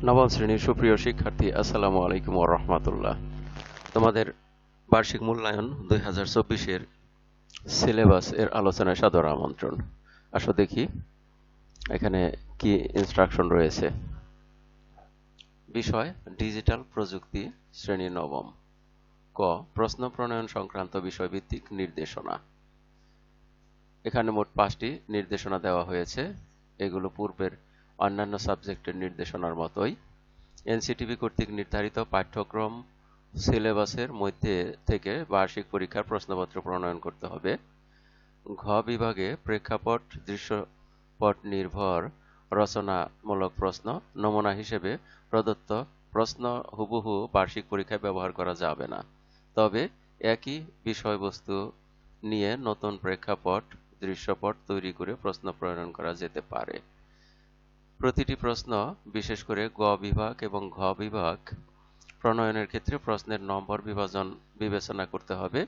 নবম শ্রেণীর সুপ্রিয় শিক্ষার্থী, আসসালামু আলাইকুম ওয়া রাহমাতুল্লাহ। তোমাদের বার্ষিক মূল্যায়ন 2024-এর সিলেবাস এর আলোচনায় সাদর আমন্ত্রণ। আসো দেখি এখানে কি ইনস্ট্রাকশন রয়েছে। বিষয় ডিজিটাল প্রযুক্তি, শ্রেণী নবম। ক প্রশ্ন প্রণয়ন সংক্রান্ত বিষয়ভিত্তিক নির্দেশনা। এখানে মোট 5টি নির্দেশনা দেওয়া হয়েছে। এগুলো পূর্বের অন্যান্য সাবজেক্টের নির্দেশনার মতোই। এনসিটিবি কর্তৃক নির্ধারিত পাঠ্যক্রম সিলেবাসের মধ্যে থেকে বার্ষিক পরীক্ষার প্রশ্নপত্র প্রণয়ন করতে হবে। ঘ বিভাগে প্রেক্ষাপট দৃশ্যপট নির্ভর রচনামূলক প্রশ্ন নমুনা হিসেবে প্রদত্ত প্রশ্ন হুবহু বার্ষিক পরীক্ষায় ব্যবহার করা যাবে না, তবে একই বিষয়বস্তু নিয়ে নতুন প্রেক্ষাপট দৃশ্যপট তৈরি করে প্রশ্ন প্রণয়ন করা যেতে পারে। প্রতিটি প্রশ্ন, বিশেষ করে গ বিভাগ এবং ঘ বিভাগ প্রণয়নের ক্ষেত্রে প্রশ্নের নম্বর বিভাজন বিবেচনা করতে হবে।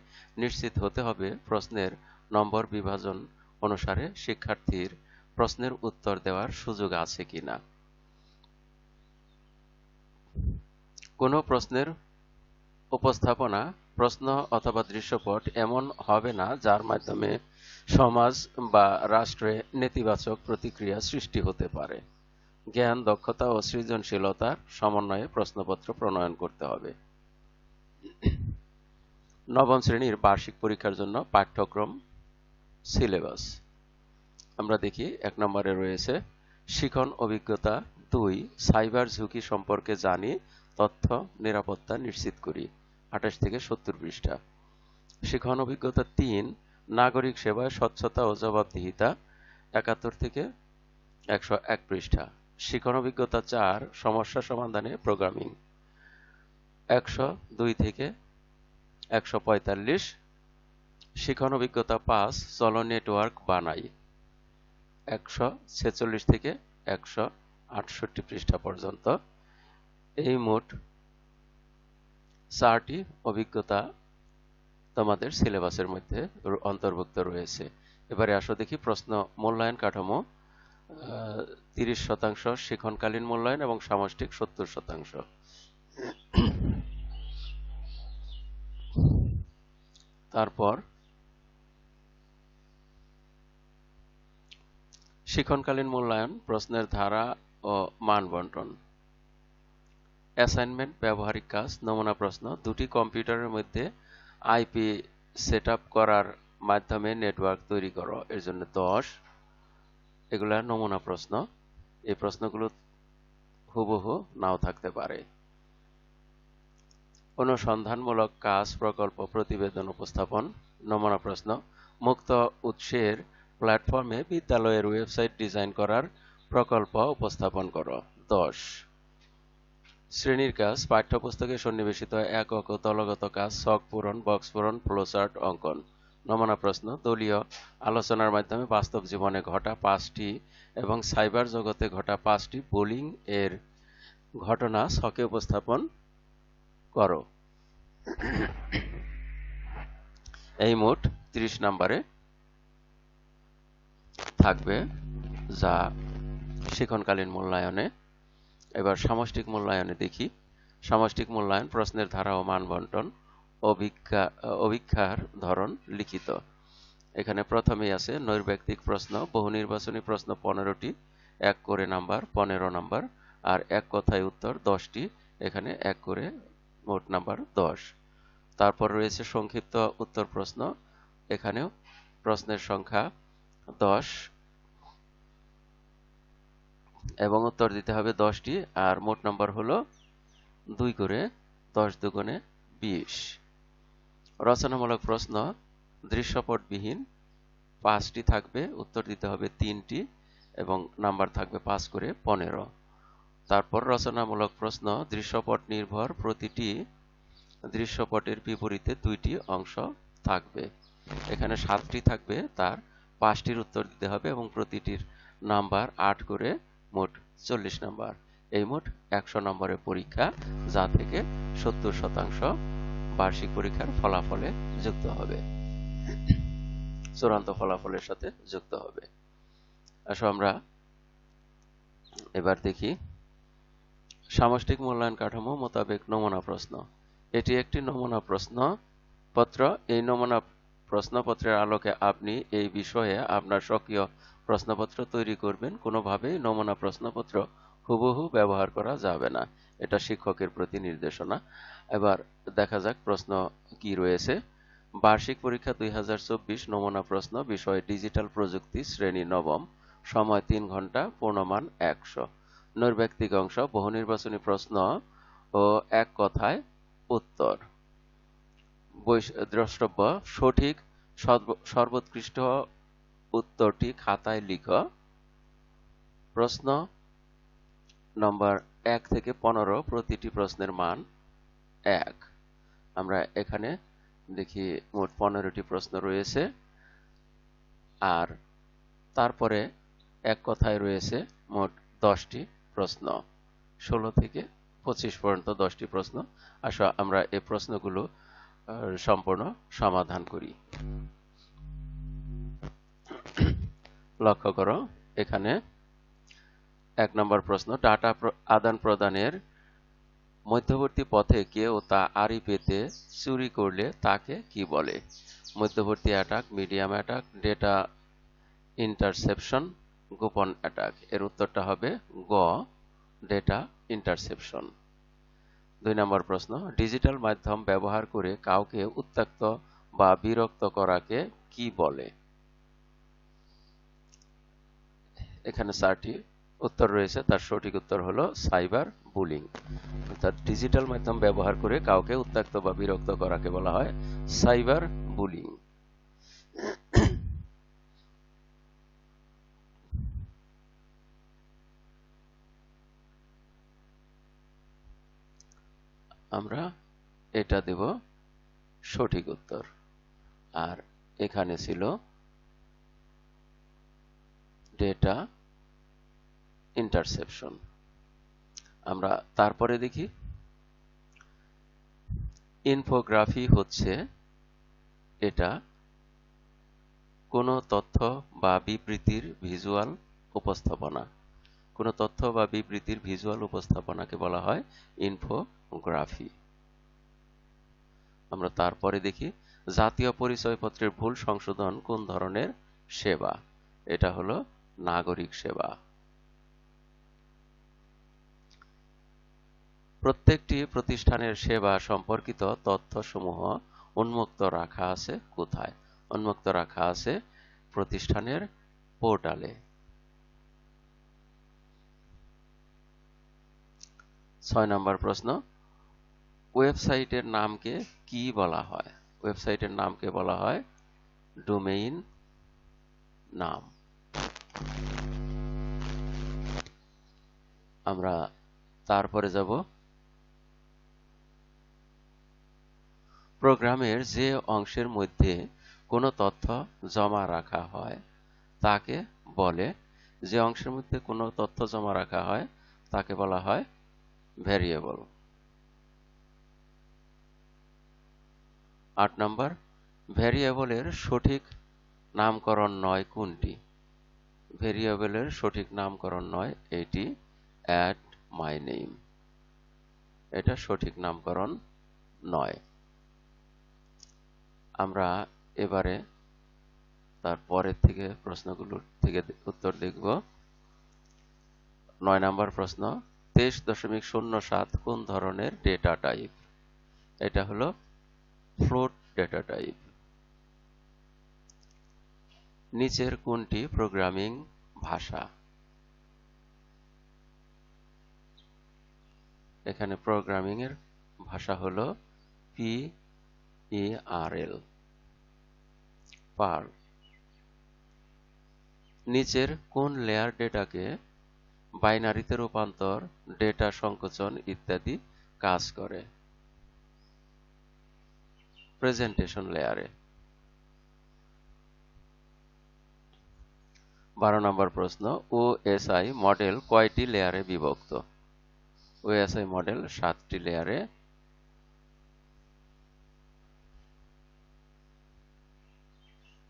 নিশ্চিত হতে হবে প্রশ্নের নম্বর বিভাজন অনুসারে শিক্ষার্থীর প্রশ্নের উত্তর দেওয়ার সুযোগ আছে কিনা। কোনো প্রশ্নের উপস্থাপনা প্রশ্ন অথবা দৃশ্যপট এমন হবে না যার মাধ্যমে সমাজ বা রাষ্ট্রে নেতিবাচক প্রতিক্রিয়া সৃষ্টি হতে পারে। জ্ঞান, দক্ষতা ও সৃজনশীলতার সমন্বয়ে প্রশ্নপত্র প্রণয়ন করতে হবে। নবম শ্রেণীর বার্ষিক পরীক্ষার জন্য পাঠ্যক্রম সিলেবাস। আমরা দেখি 1 নম্বরে রয়েছে শিখন অভিজ্ঞতা 2 সাইবার ঝুঁকি সম্পর্কে জানি, তথ্য নিরাপত্তা নিশ্চিত করি, 28 থেকে 70 পৃষ্ঠা। শিখন অভিজ্ঞতা 3 নাগরিক সেবায় স্বচ্ছতা ও জবাবদিহিতা, 71 থেকে 101 পৃষ্ঠা। শিখন অভিজ্ঞতা 4 সমস্যা সমাধানে প্রোগ্রামিং, 102 থেকে 145। শিখন অভিজ্ঞতা 5 চলো নেটওয়ার্ক বানাই, 146 থেকে 168 পৃষ্ঠা পর্যন্ত। এই মোট 4টি অভিজ্ঞতা তোমাদের সিলেবাসের মধ্যে অন্তর্ভুক্ত রয়েছে। এবারে আসো দেখি প্রশ্ন মূল্যায়ন কাঠামো। 30% শিক্ষণকালীন মূল্যায়ন এবং সামষ্টিক 70%। তারপর শিক্ষণকালীন মূল্যায়ন, প্রশ্নের ধারা ও মান বন্টন, অ্যাসাইনমেন্ট, ব্যবহারিক কাজ, নমুনা প্রশ্ন। 2টি কম্পিউটারের মধ্যে আইপি সেটআপ করার মাধ্যমে নেটওয়ার্ক তৈরি করো, এর জন্য 10। এগুলা নমুনা প্রশ্ন। এই প্রশ্নগুলো হুবহু নাও থাকতে পারে। অনুসন্ধানমূলক কাজ, প্রকল্প, প্রতিবেদন উপস্থাপন, নমুনা প্রশ্ন। মুক্ত উৎসের প্ল্যাটফর্মে বিদ্যালয়ের ওয়েবসাইট ডিজাইন করার প্রকল্প উপস্থাপন করো, 10। শ্রেণীর কাজ, পাঠ্যপুস্তকে সন্নিবেশিত একক ও দলগত কাজ, ছক পূরণ, বক্স পূরণ, ফ্লোচার্ট অঙ্কন। নমুনা প্রশ্ন, দলীয় আলোচনার মাধ্যমে বাস্তব জীবনে ঘটা 5টি এবং সাইবার জগতে ঘটা 5টি বুলিং এর ঘটনা ছকে উপস্থাপন করো। এই মোট 30 নম্বরে থাকবে যা শিক্ষণকালীন মূল্যায়নে। এবার সামষ্টিক মূল্যায়নে দেখি। সামষ্টিক মূল্যায়ন, প্রশ্নের ধারা ও মান বন্টন, অভিক্ষার ধরন, লিখিত। এখানে প্রথমেই আছে নৈর্ব্যক্তিক প্রশ্ন, বহু নির্বাচনী প্রশ্ন 15টি, 1 করে নাম্বার 15 নাম্বার, আর এক কথায় উত্তর 10টি, এখানে 1 করে মোট নাম্বার 10। তারপর রয়েছে সংক্ষিপ্ত উত্তর প্রশ্ন, এখানেও প্রশ্নের সংখ্যা 10 এবং উত্তর দিতে হবে 10টি, আর মোট নাম্বার হলো 2 করে 10 দুগুণে 20। রচনামূলক প্রশ্ন দৃশ্যপটবিহীন 5টি থাকবে, উত্তর দিতে হবে 3টি এবং নাম্বার থাকবে 5 করে 15। তারপর রচনামূলক প্রশ্ন দৃশ্যপট নির্ভর, প্রতিটি দৃশ্যপটের বিপরীতে 2টি অংশ থাকবে। এখানে 7টি থাকবে, তার 5টির উত্তর দিতে হবে এবং প্রতিটির নাম্বার 8 করে, মোট 40 নাম্বার। এই মোট 100 নম্বরের পরীক্ষা, যা থেকে 70% বার্ষিক পরীক্ষার ফলাফলে যুক্ত হবে, চূড়ান্ত ফলাফলের সাথে যুক্ত হবে। আসো আমরা এবার দেখি সামষ্টিক মূল্যায়ন কাঠামো মোতাবেক নমুনা প্রশ্ন। এটি একটি নমুনা প্রশ্নপত্র। এই নমুনা প্রশ্নপত্রের আলোকে আপনি এই বিষয়ে আপনার স্বকীয় প্রশ্নপত্র তৈরি করবেন। কোনোভাবেই নমুনা প্রশ্নপত্র হুবহু ব্যবহার করা যাবে না। এটা শিক্ষকের প্রতি নির্দেশনা। এবার দেখা যাক প্রশ্ন কি রয়েছে। বার্ষিক পরীক্ষা 2024 নমুনা প্রশ্ন, বিষয় ডিজিটাল প্রযুক্তি, শ্রেণী নবম, সময় 3 ঘন্টা, পূর্ণমান 100। নৈর্ব্যক্তিক অংশ, বহুনির্বাচনী প্রশ্ন ও এক কথায় উত্তর। দ্রষ্টব্য: সঠিক সর্বোৎকৃষ্ট উত্তরটি খাতায় লিখ। প্রশ্ন নম্বর 1 থেকে 15, প্রতিটি প্রশ্নের মান 1। আমরা এখানে দেখি মোট 15টি প্রশ্ন রয়েছে, আর তারপরে এক কথায় রয়েছে মোট 10টি প্রশ্ন। 16 থেকে 25 পর্যন্ত 10টি প্রশ্ন। আসো আমরা এই প্রশ্নগুলো সম্পূর্ণ সমাধান করি। লক্ষ্য করো, এখানে 1 নম্বর প্রশ্ন, ডাটা আদান প্রদানের মধ্যবর্তী পথে কেউ তা আড়ি পেতে চুরি করলে তাকে কি বলে? মধ্যবর্তী attack, medium attack, data interception, গোপন অ্যাটাক। এর উত্তরটা হবে গ, ডেটা ইন্টারসেপশন। 2 নম্বর প্রশ্ন, ডিজিটাল মাধ্যম ব্যবহার করে কাউকে উত্ত্যক্ত বা বিরক্ত করাকে কি বলে? এখানে 4টি উত্তর রয়েছে, তার সঠিক উত্তর হলো সাইবার বুলিং। অর্থাৎ ডিজিটাল মাধ্যম ব্যবহার করে কাউকে উত্ত্যক্ত বা বিরক্ত করাকে বলা হয় সাইবার বুলিং। আমরা এটা দেব সঠিক উত্তর। আর এখানে ছিল ডেটা ইন্টারসেপশন। আমরা তারপরে দেখি, ইনফোগ্রাফি হচ্ছে এটা কোনো তথ্য বা বিবৃতির ভিজুয়াল উপস্থাপনা। কোনো তথ্য বা বিবৃতির ভিজুয়াল উপস্থাপনাকে বলা হয় ইনফোগ্রাফি। আমরা তারপরে দেখি, জাতীয় পরিচয়পত্রের ভুল সংশোধন কোন ধরনের সেবা? এটা হলো নাগরিক সেবা। প্রত্যেকটি প্রতিষ্ঠানের সেবা সম্পর্কিত তথ্যসমূহ উন্মুক্ত রাখা আছে কোথায়? উন্মুক্ত রাখা আছে প্রতিষ্ঠানের পোর্টালে। 6 নম্বর প্রশ্ন, ওয়েবসাইটের নামকে কি বলা হয়? ওয়েবসাইটের নামকে বলা হয় ডোমেইন নাম। আমরা তারপরে যাব, প্রোগ্রামের যে অংশের মধ্যে কোনো তথ্য জমা রাখা হয় তাকে বলে? যে অংশের মধ্যে কোনো তথ্য জমা রাখা হয় তাকে বলা হয় ভ্যারিয়েবল। 8 নম্বর, ভ্যারিয়েবলের সঠিক নামকরণ নয় কোনটি? ভ্যারিয়েবলের সঠিক নামকরণ নয় এটি অ্যাট মাই নেম। এটা সঠিক নামকরণ নয়। আমরা এবারে তার পরের থেকে প্রশ্নগুলোর থেকে উত্তর দেখব। 9 নম্বর প্রশ্ন, 23.07 কোন ধরনের ডেটা টাইপ? এটা হলো ফ্লোট ডেটা টাইপ। নিচের কোনটি প্রোগ্রামিং ভাষা? এখানে প্রোগ্রামিং এর ভাষা হলো PARL, পার্ল। নিচের কোন লেয়ার ডেটাকে বাইনারিতে রূপান্তর, ডেটা সংকোচন ইত্যাদি কাজ করে? প্রেজেন্টেশন লেয়ারে। 12 নম্বর প্রশ্ন, OSI মডেল কয়টি লেয়ারে বিভক্ত? OSI মডেল 7টি লেয়ারে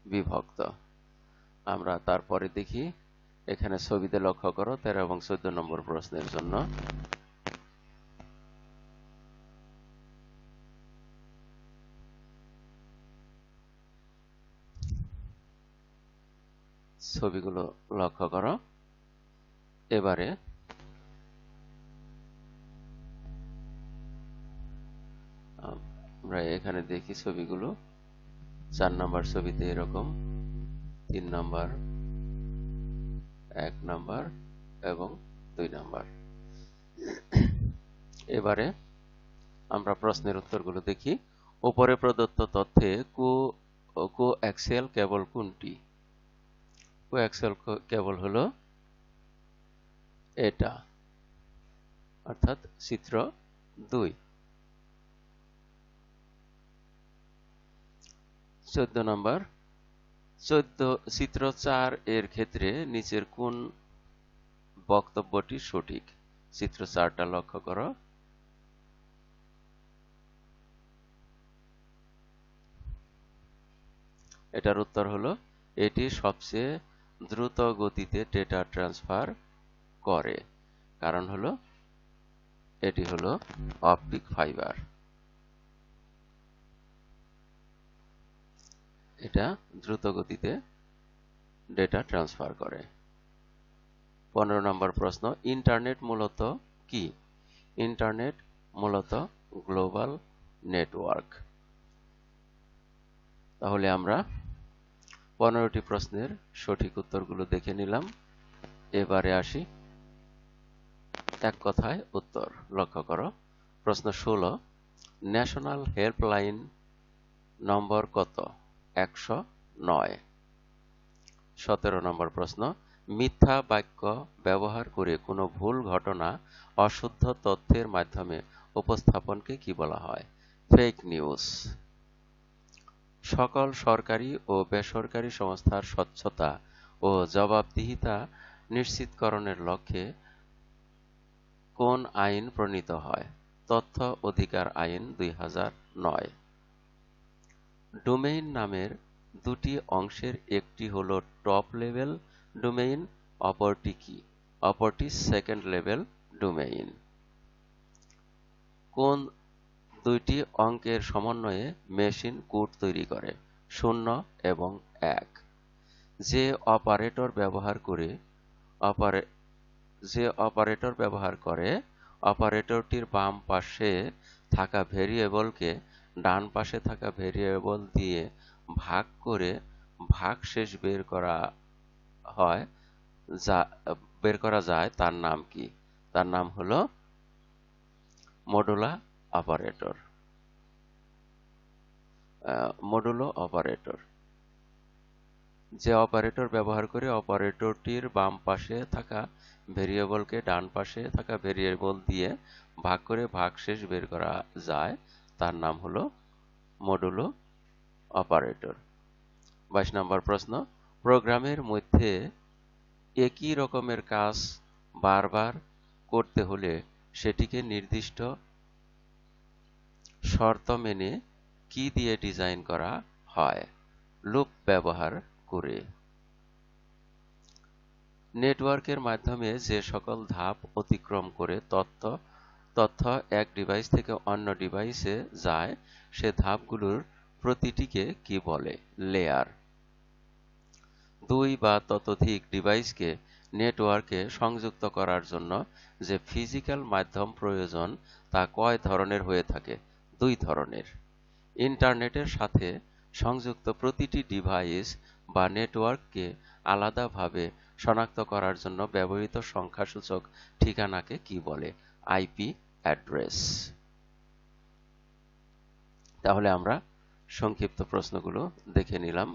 বিভক্ত। আমরা তারপরে দেখি, এখানে ছবিতে লক্ষ্য করো 13 এবং 14 নম্বর প্রশ্নের জন্য ছবিগুলো লক্ষ্য করো। এবারে আমরা এখানে দেখি ছবিগুলো। 4 নম্বর ছবিতে এরকম, 3 নম্বর, 1 নম্বর এবং 2 নম্বর। এবারে আমরা প্রশ্নের উত্তরগুলো দেখি। উপরে প্রদত্ত তথ্যে কোঅ্যাক্সিয়াল কেবল কোনটি? কোঅ্যাক্সিয়াল কেবল হলো এটা, অর্থাৎ চিত্র 2। 14 নম্বর, চিত্র 4 এর ক্ষেত্রে নিচের কোন বক্তব্যটি সঠিক? চিত্র 4টা লক্ষ্য করো। এটার উত্তর হলো এটি সবচেয়ে দ্রুত গতিতে ডেটা ট্রান্সফার করে, কারণ হলো এটি হলো অপটিক ফাইবার। এটা দ্রুত গতিতে ডেটা ট্রান্সফার করে। 15 নম্বর প্রশ্ন, ইন্টারনেট মূলত কি? ইন্টারনেট মূলত গ্লোবাল নেটওয়ার্ক। তাহলে আমরা 15টি প্রশ্নের সঠিক উত্তরগুলো দেখে নিলাম। এবারে আসি এক কথায় উত্তর। লক্ষ্য করো প্রশ্ন 16, ন্যাশনাল হেল্পলাইন নম্বর কত? 109। 17 নম্বর প্রশ্ন, মিথ্যা বাক্য ব্যবহার করে কোনো ভুল ঘটনা অশুদ্ধ তথ্যের মাধ্যমে উপস্থাপনকে কি বলা হয়? Fake news. সকল সরকারি ও বেসরকারি সংস্থার স্বচ্ছতা ও জবাবদিহিতা নিশ্চিতকরণের লক্ষ্যে কোন আইন প্রণীত হয়? তথ্য অধিকার আইন 2009। ডোমেইন নামের দুটি অংশের একটি হলো টপ লেভেল ডোমেইন, অপরটি কি? অপরটি সেকেন্ড লেভেল ডোমেইন। কোন দুইটি অঙ্কের সমন্বয়ে মেশিন কোড তৈরি করে? 0 এবং 1। যে অপারেটর ব্যবহার করে অপারেটরটির বাম পাশে থাকা ভেরিয়েবলকে ডান পাশে থাকা ভেরিয়েবল দিয়ে ভাগ করে ভাগশেষ বের করা যায় তার নাম কি? তার নাম হলো মডুলো অপারেটর। যে অপারেটর ব্যবহার করে অপারেটরটির বাম পাশে থাকা ভেরিয়েবলকে ডান পাশে থাকা ভেরিয়েবল দিয়ে ভাগ করে ভাগশেষ বের করা যায় তার নাম হলো মডুলো অপারেটর। 22 নম্বর প্রশ্ন, প্রোগ্রামের মধ্যে একই রকমের কাজ বারবার করতে হলে সেটিকে নির্দিষ্ট শর্ত মেনে কি দিয়ে ডিজাইন করা হয়? লুপ ব্যবহার করে। নেটওয়ার্কের মাধ্যমে যে সকল ধাপ অতিক্রম করে তথ্য এক ডিভাইস থেকে অন্য ডিভাইসে যায় সে ধাপগুলোর প্রতিটিকে কি বলে? লেয়ার। 2 বা ততোধিক ডিভাইসকে নেটওয়ার্কে সংযুক্ত করার জন্য যে ফিজিক্যাল মাধ্যম প্রয়োজন তা কয় ধরনের হয়ে থাকে? 2 ধরনের। ইন্টারনেটের সাথে সংযুক্ত প্রতিটি ডিভাইস বা নেটওয়ার্ককে আলাদাভাবে শনাক্ত করার জন্য ব্যবহৃত সংখ্যাসূচক ঠিকানাকে কি বলে? IP address. তাহলে আমরা সংক্ষিপ্ত প্রশ্নগুলো দেখে নিলাম,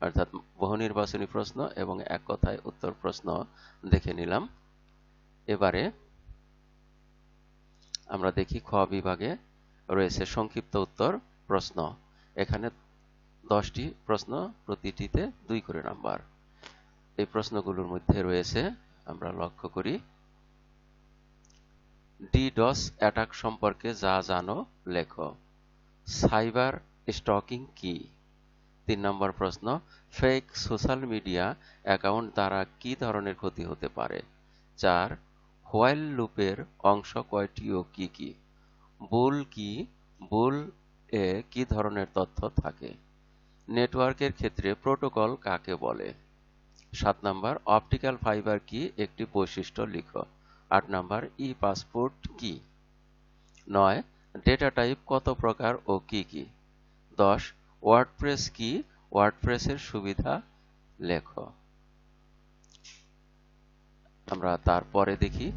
অর্থাৎ বহুনির্বাচনী প্রশ্ন এবং এক কথায় উত্তর প্রশ্ন দেখে নিলাম। এবারে আমরা দেখি খ বিভাগে রয়েছে সংক্ষিপ্ত উত্তর প্রশ্ন। এখানে 10টি প্রশ্ন, প্রতিটিতে 2 করে নাম্বার। এই প্রশ্নগুলোর মধ্যে রয়েছে, আমরা লক্ষ্য করি, ডিডস অ্যাটাক সম্পর্কে যা জানো লেখো। সাইবার স্টকিং কি? 3 নম্বর প্রশ্ন, ফেক সোশ্যাল মিডিয়া অ্যাকাউন্ট দ্বারা কি ধরনের ক্ষতি হতে পারে? 4, হোয়াইল লুপের অংশ কয়টি ও কি কি? বুল কি? বুল এ কি ধরনের তথ্য থাকে? নেটওয়ার্কের ক্ষেত্রে প্রোটোকল কাকে বলে? 7 নাম্বার, অপটিক্যাল ফাইবার কি? একটি বৈশিষ্ট্য লিখো। 8 নাম্বার, ই পাসপোর্ট কি? 9, ডেটা টাইপ কত প্রকার ও কি কি? 10, ওয়ার্ডপ্রেস কি? ওয়ার্ডপ্রেসের সুবিধা লেখো। আমরা তারপরে দেখি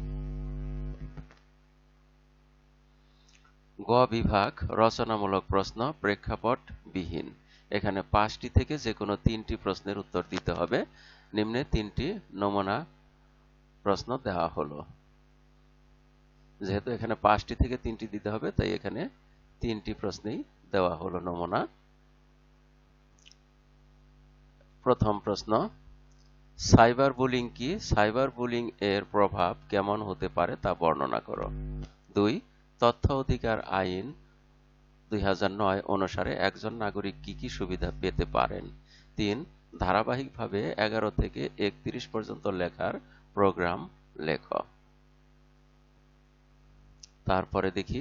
গ বিভাগ, রচনামূলক প্রশ্ন, প্রেক্ষাপট বিহীন। এখানে 5টি থেকে যে কোনো 3টি প্রশ্নের উত্তর দিতে হবে। নিম্নে 3টি নমুনা প্রশ্ন দেওয়া হলো। যেহেতু এখানে 5টি থেকে 3টি দিতে হবে, তাই এখানে 3টি প্রশ্নেই দেওয়া হলো নমুনা। প্রথম প্রশ্ন, সাইবার বুলিং কি? সাইবার বুলিং এর প্রভাব কেমন হতে পারে তা বর্ণনা করো। 2, তথ্য অধিকার আইন 2009 অনুসারে একজন নাগরিক কি কি সুবিধা পেতে পারেন? 3, ধারাবাহিকভাবে 11 থেকে 31 পর্যন্ত লেখার প্রোগ্রাম লেখো। তারপরে দেখি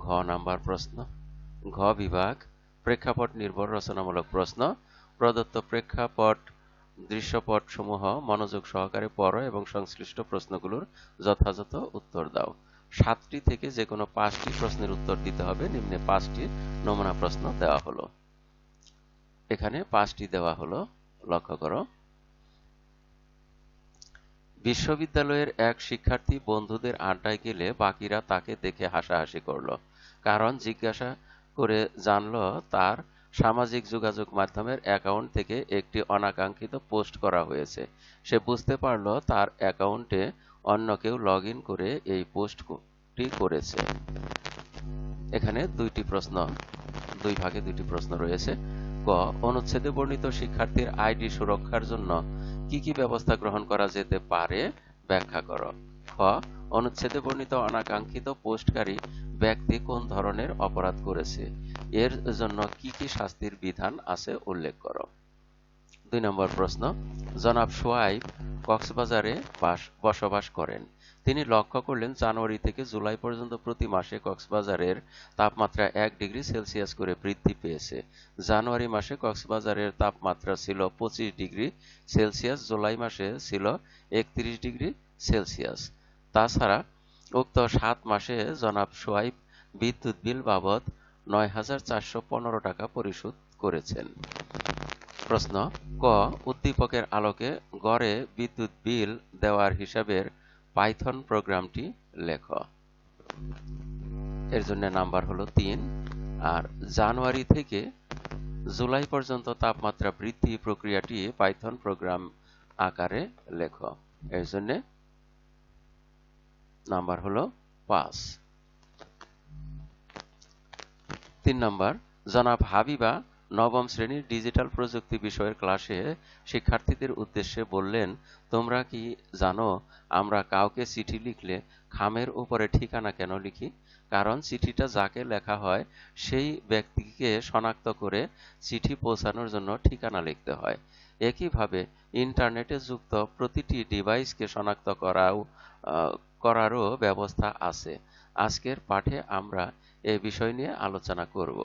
ঘ নাম্বার প্রশ্ন। ঘ বিভাগ, প্রেক্ষাপট নির্ভর রচনামূলক প্রশ্ন। প্রদত্ত প্রেক্ষাপট দৃশ্যপট সমূহ মনোযোগ সহকারে পড়ো এবং সংশ্লিষ্ট প্রশ্নগুলোর যথাযথ উত্তর দাও। 7টি থেকে যে কোনো 5টি প্রশ্নের উত্তর দিতে হবে। নিম্নে 5টি নমুনা প্রশ্ন দেওয়া হলো। এখানে 5টি দেওয়া হলো, লক্ষ্য করো। বিশ্ববিদ্যালয়ের এক শিক্ষার্থী বন্ধুদের আড্ডায় গেলে বাকিরা তাকে দেখে হাসাহাসি করল। কারণ জিজ্ঞাসা করে জানল তার সামাজিক যোগাযোগ মাধ্যমের অ্যাকাউন্ট থেকে একটি অনাকাঙ্ক্ষিত পোস্ট করা হয়েছে। সে বুঝতে পারল তার অ্যাকাউন্টে অন্য কেউ লগ ইন করে এই পোস্টটি করেছে। এখানে দুই ভাগে 2টি প্রশ্ন রয়েছে। ক, অনুচ্ছেদে বর্ণিত শিক্ষার্থীর আইডি সুরক্ষার জন্য কি কি ব্যবস্থা গ্রহণ করা যেতে পারে ব্যাখ্যা করো। খ, অনুচ্ছেদে বর্ণিত অনাকাঙ্ক্ষিত পোস্টকারী ব্যক্তি কোন ধরনের অপরাধ করেছে, এর জন্য কি কি শাস্তির বিধান আছে উল্লেখ করো। 2 নম্বর প্রশ্ন, জনাব সোয়াইব কক্সবাজারে বসবাস করেন। তিনি লক্ষ্য করলেন জানুয়ারি থেকে জুলাই পর্যন্ত প্রতি মাসে কক্সবাজারের তাপমাত্রা 1 ডিগ্রি সেলসিয়াস করে বৃদ্ধি পেয়েছে। জানুয়ারি মাসে কক্সবাজারের তাপমাত্রা ছিল 25 ডিগ্রি সেলসিয়াস, জুলাই মাসে ছিল 31 ডিগ্রি সেলসিয়াস। তাছাড়া উক্ত 7 মাসে জনাব সোয়াইব বিদ্যুৎ বিল বাবদ 9,415 টাকা পরিশোধ করেছেন। প্রশ্ন, ক, উদ্দীপকের আলোকে গড়ে বিদ্যুৎ বিল দেওয়ার হিসাবের পাইথন প্রোগ্রামটি লেখো। এর জন্য নাম্বার হলো 3। আর জানুয়ারি থেকে জুলাই পর্যন্ত তাপমাত্রা বৃদ্ধি প্রক্রিয়াটি পাইথন প্রোগ্রাম আকারে লেখো। এর জন্য নাম্বার হলো 5। 3 নাম্বার, জনাব হাবিবা নবম শ্রেণীর ডিজিটাল প্রযুক্তি বিষয়ের ক্লাসে শিক্ষার্থীদের উদ্দেশ্যে বললেন, তোমরা কি জানো আমরা কাউকে চিঠি লিখলে খামের উপরে ঠিকানা কেন লিখি? কারণ চিঠিটা যাকে লেখা হয় সেই ব্যক্তিকে শনাক্ত করে চিঠি পৌঁছানোর জন্য ঠিকানা লিখতে হয়। একইভাবে ইন্টারনেটে যুক্ত প্রতিটি ডিভাইসকে শনাক্ত করারও ব্যবস্থা আছে। আজকের পাঠে আমরা এই বিষয় নিয়ে আলোচনা করব।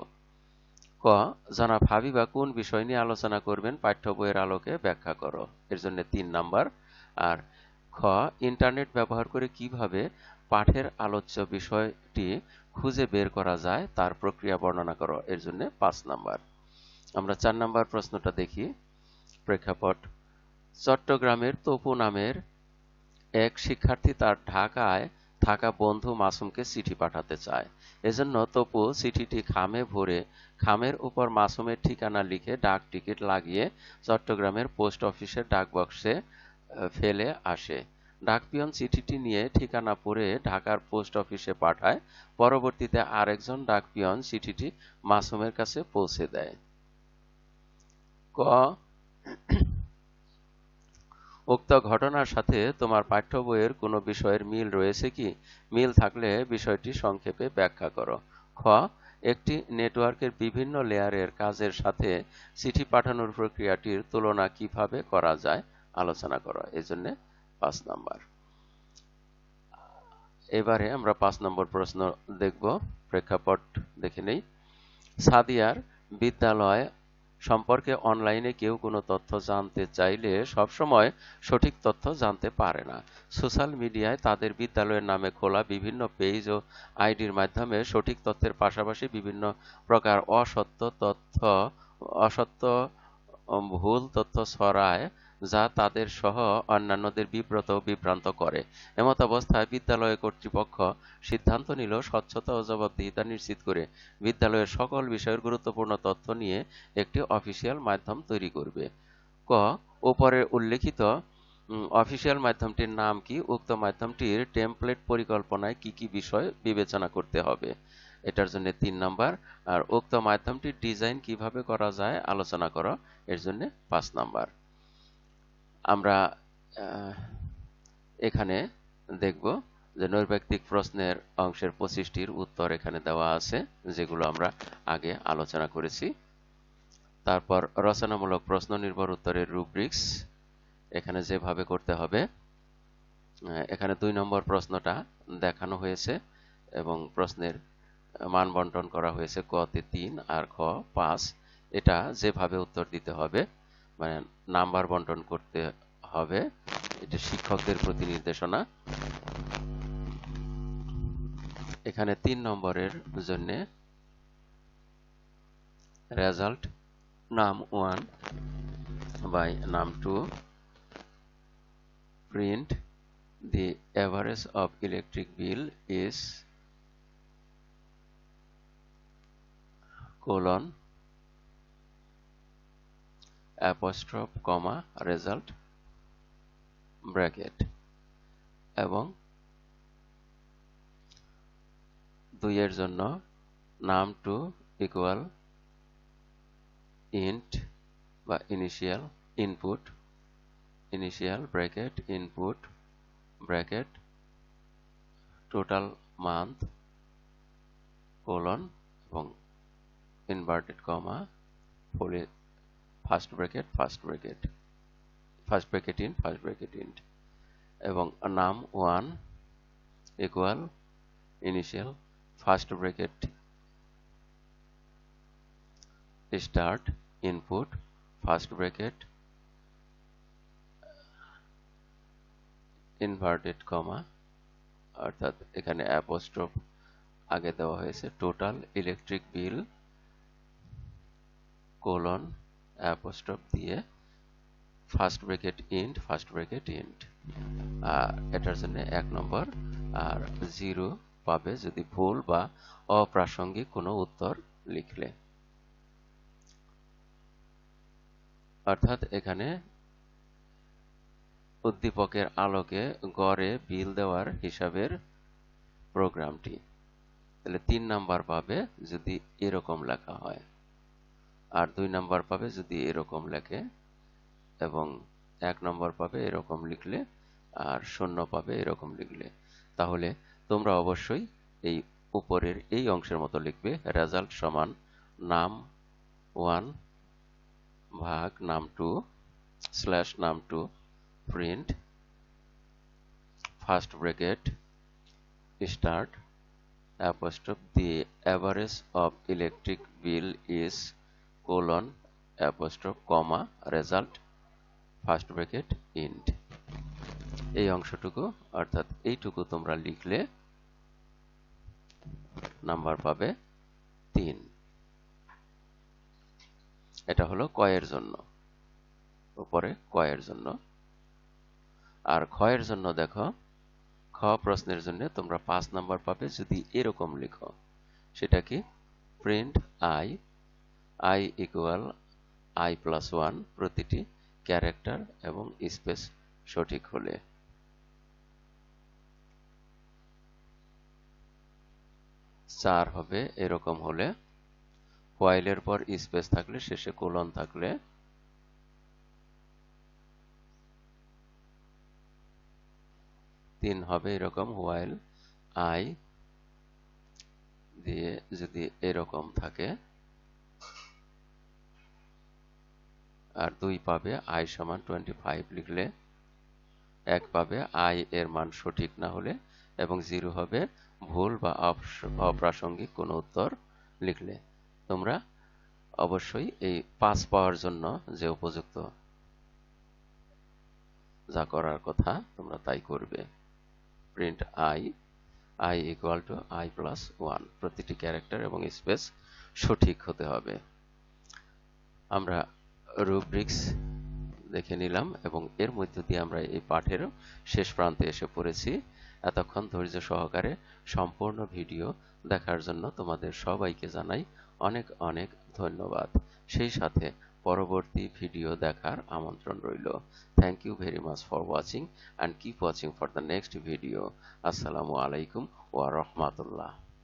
ক, জনাব হাবিবা কোন বিষয় নিয়ে আলোচনা করবেন পাঠ্য বইয়ের আলোকে ব্যাখ্যা করো। এর জন্য 3 নাম্বার। আর খ, ইন্টারনেট ব্যবহার করে কিভাবে পাঠের আলোচ্য বিষয়টি খুঁজে বের করা যায় তার প্রক্রিয়া বর্ণনা করো। এর জন্য 5 নাম্বার। আমরা 4 নাম্বার প্রশ্নটা দেখি। প্রেক্ষাপট, চট্টগ্রামের তপু নামের এক শিক্ষার্থী তার ঢাকায় থাকা বন্ধু মাসুমকে চিঠি পাঠাতে চায়। এজন্য তপু চিঠিটি খামে ভরে খামের উপর মাসুমের ঠিকানা লিখে ডাক টিকিট লাগিয়ে চট্টগ্রামের পোস্ট অফিসের ডাক বক্সে ফেলে আসে। ডাকপিয়ন চিঠিটি নিয়ে ঠিকানা পড়ে ঢাকার পোস্ট অফিসে পাঠায়। পরবর্তীতে আরেকজন ডাকপিয়ন চিঠিটি মাসুমের কাছে পৌঁছে দেয়। ক, উক্ত ঘটনার সাথে তোমার পাঠ্য বইয়ের কোনো বিষয়ের মিল রয়েছে কি? মিল থাকলে বিষয়টি সংক্ষেপে ব্যাখ্যা করো। খ, একটি নেটওয়ার্কের বিভিন্ন লেয়ারের কাজের সাথে চিঠি পাঠানোর প্রক্রিয়াটির তুলনা কিভাবে করা যায় আলোচনা করো। এজন্য 5 নাম্বার। এবারে আমরা 5 নম্বর প্রশ্ন দেখব। প্রেক্ষাপট দেখে নেই। সাদিয়ার বিদ্যালয় সম্পর্কে অনলাইনে কেউ কোনো তথ্য জানতে চাইলে সবসময় সঠিক তথ্য জানতে পারে না। সোশ্যাল মিডিয়ায় তাদের বিদ্যালয়ের নামে খোলা বিভিন্ন পেজ ও আইডির মাধ্যমে সঠিক তথ্যের পাশাপাশি বিভিন্ন প্রকার অসত্য ভুল তথ্য ছড়ায়, যা তাদের সহ অন্যান্যদের বিব্রত ও বিভ্রান্ত করে। এমতাবস্থায় বিদ্যালয় কর্তৃপক্ষ সিদ্ধান্ত নিল স্বচ্ছতা ও জবাবদিহিতা নিশ্চিত করে বিদ্যালয়ের সকল বিষয়ের গুরুত্বপূর্ণ তথ্য নিয়ে একটি অফিসিয়াল মাধ্যম তৈরি করবে। ক, উপরে উল্লেখিত অফিসিয়াল মাধ্যমটির নাম কি? উক্ত মাধ্যমটির টেমপ্লেট পরিকল্পনায় কি কি বিষয় বিবেচনা করতে হবে? এটার জন্য 3 নাম্বার। আর উক্ত মাধ্যমটির ডিজাইন কিভাবে করা যায় আলোচনা করো। এর জন্য 5 নাম্বার। আমরা এখানে দেখব যে নৈর্ব্যক্তিক প্রশ্নের অংশের 25টির উত্তর এখানে দেওয়া আছে, যেগুলো আমরা আগে আলোচনা করেছি। তারপর রচনামূলক প্রশ্ন নির্ভর উত্তরের রুব্রিক্স এখানে যেভাবে করতে হবে। এখানে 2 নম্বর প্রশ্নটা দেখানো হয়েছে এবং প্রশ্নের মান বন্টন করা হয়েছে ক তে 3 আর খ 5। এটা যেভাবে উত্তর দিতে হবে, মানে নাম্বার বন্টন করতে হবে, এটা শিক্ষকদের প্রতি নির্দেশনা। এখানে 3 নম্বরের জন্য রেজাল্ট নাম 1 বাই নাম 2, print the average of electric bill is colon apostrophe comma result bracket. এবং 2 এর জন্য নাম 2 ইকুয়াল int বা initial bracket input bracket total month colon এবং inverted comma first bracket int এবং নাম 1 equal initial first bracket start input first bracket inverted comma, অর্থাৎ এখানে অ্যাপোস্ট্রোফ আগে দেওয়া হয়েছে total electric bill colon apostrophe দিয়ে ফার্স্ট ব্র্যাকেট ইন্ট। এটার জন্য 1 নম্বর। আর 0 পাবে যদি ভুল বা অপ্রাসঙ্গিক কোনো উত্তর লিখলে। অর্থাৎ এখানে উদ্দীপকের আলোকে গড়ে বিল দেওয়ার হিসাবের প্রোগ্রামটি। তাহলে 3 নাম্বার পাবে যদি এরকম লেখা হয়, আর 2 নাম্বার পাবে যদি এরকম লেখে, এবং 1 নম্বর পাবে এরকম লিখলে, আর 0 পাবে এরকম লিখলে। তাহলে তোমরা অবশ্যই এই উপরের এই অংশের মতো লিখবে। রেজাল্ট সমান নাম 1 ভাগ নাম 2 স্ল্যাশ নাম 2 print first bracket start apostrophe the average of electric bill is colon apostrophe comma result first bracket int. এই অংশটুকু অর্থাৎ এইটুকু তোমরা লিখলে নাম্বার পাবে 3। এটা হলো কয়ের জন্য, উপরে কয়ের জন্য। আর ক্ষয়ের জন্য দেখো, খ প্রশ্নের জন্য তোমরা 5 নাম্বার পাবে যদি এরকম লিখো। সেটা কি? প্রিন্ট i ইকুয়াল i+1 প্রতিটি ক্যারেক্টার এবং স্পেস সঠিক হলে। 4 হবে এরকম হলে, হোয়াইলের পর স্পেস থাকলে শেষে কোলন থাকলে, 3 হবে এরকম হোয়াইল i দিয়ে যদি এরকম থাকে আর 2 পাবে i সমান 25 লিখলে, 1 পাবে i এর মান সঠিক না হলে, এবং 0 হবে ভুল বা অপ্রাসঙ্গিক কোনো উত্তর লিখলে। তোমরা অবশ্যই এই 5 পাওয়ার জন্য যে উপযুক্ত যা করার কথা তোমরা তাই করবে। Print i equal to i plus 1, প্রতিটি ক্যারেক্টার এবং স্পেস সঠিক হতে হবে। আমরা রুব্রিক্স দেখে নিলাম এবং এর মধ্য দিয়ে আমরা এই পাঠের শেষ প্রান্তে এসে পড়েছি। এতক্ষণ ধৈর্য সহকারে সম্পূর্ণ ভিডিও দেখার জন্য তোমাদের সবাইকে জানাই অনেক অনেক ধন্যবাদ। সেই সাথে পরবর্তী ভিডিও দেখার আমন্ত্রণ রইল। Thank you very much for watching and keep watching for the next video. আসসালামু আলাইকুম ওয়া রাহমাতুল্লাহ।